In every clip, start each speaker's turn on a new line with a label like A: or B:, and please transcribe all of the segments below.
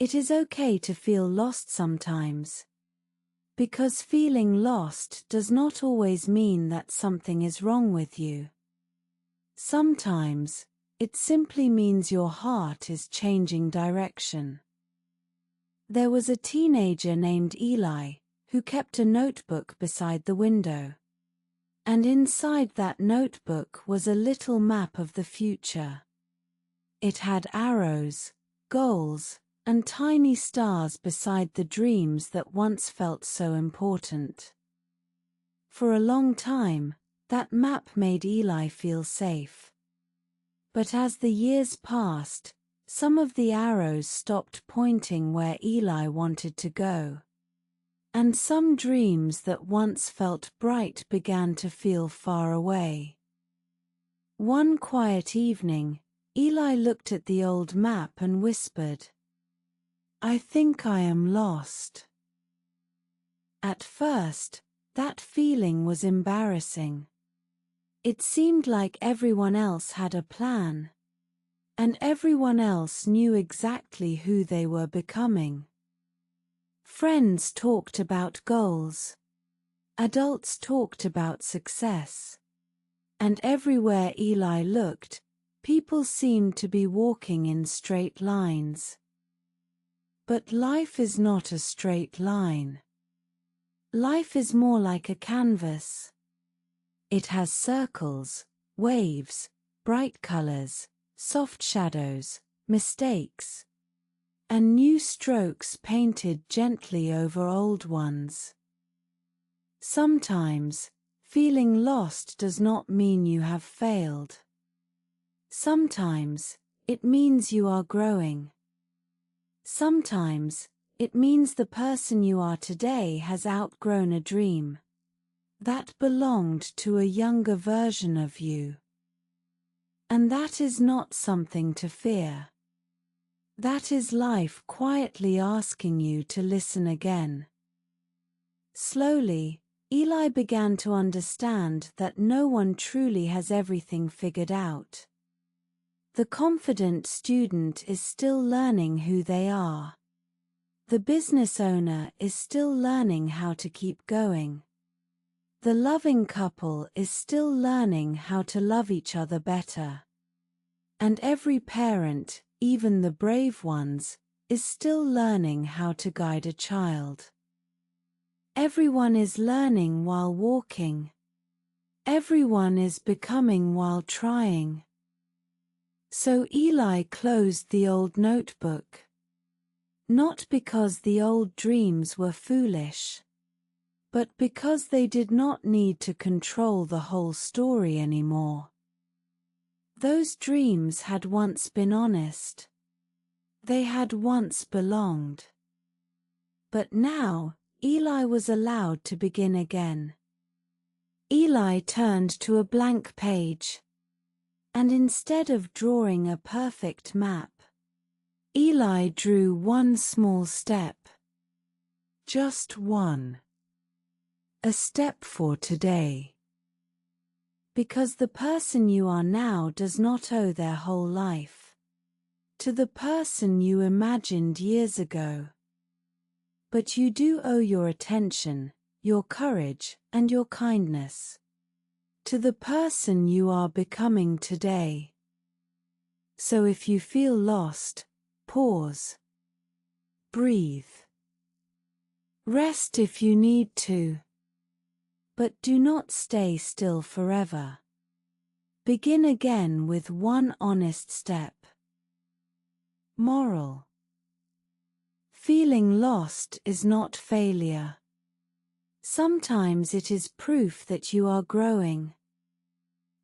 A: It is okay to feel lost sometimes. Because feeling lost does not always mean that something is wrong with you. Sometimes, it simply means your heart is changing direction. There was a teenager named Eli, who kept a notebook beside the window. And inside that notebook was a little map of the future. It had arrows, goals, and tiny stars beside the dreams that once felt so important. For a long time, that map made Eli feel safe. But as the years passed, some of the arrows stopped pointing where Eli wanted to go. And some dreams that once felt bright began to feel far away. One quiet evening, Eli looked at the old map and whispered, "I think I am lost." At first, that feeling was embarrassing. It seemed like everyone else had a plan, and everyone else knew exactly who they were becoming. Friends talked about goals. Adults talked about success. And everywhere Eli looked, people seemed to be walking in straight lines. But life is not a straight line. Life is more like a canvas. It has circles, waves, bright colors, soft shadows, mistakes, and new strokes painted gently over old ones. Sometimes, feeling lost does not mean you have failed. Sometimes, it means you are growing. Sometimes, it means the person you are today has outgrown a dream that belonged to a younger version of you. And that is not something to fear. That is life quietly asking you to listen again. Slowly, Eli began to understand that no one truly has everything figured out. The confident student is still learning who they are. The business owner is still learning how to keep going. The loving couple is still learning how to love each other better. And every parent, even the brave ones, is still learning how to guide a child. Everyone is learning while walking. Everyone is becoming while trying. So Eli closed the old notebook. Not because the old dreams were foolish, but because they did not need to control the whole story anymore. Those dreams had once been honest. They had once belonged. But now, Eli was allowed to begin again. Eli turned to a blank page. And instead of drawing a perfect map, Eli drew one small step. Just one. A step for today. Because the person you are now does not owe their whole life to the person you imagined years ago. But you do owe your attention, your courage, and your kindness to the person you are becoming today. So if you feel lost, pause. Breathe. Rest if you need to. But do not stay still forever. Begin again with one honest step. Moral: feeling lost is not failure. Sometimes it is proof that you are growing.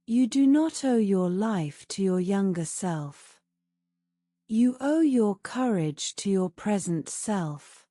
A: You do not owe your life to your younger self. You owe your courage to your present self.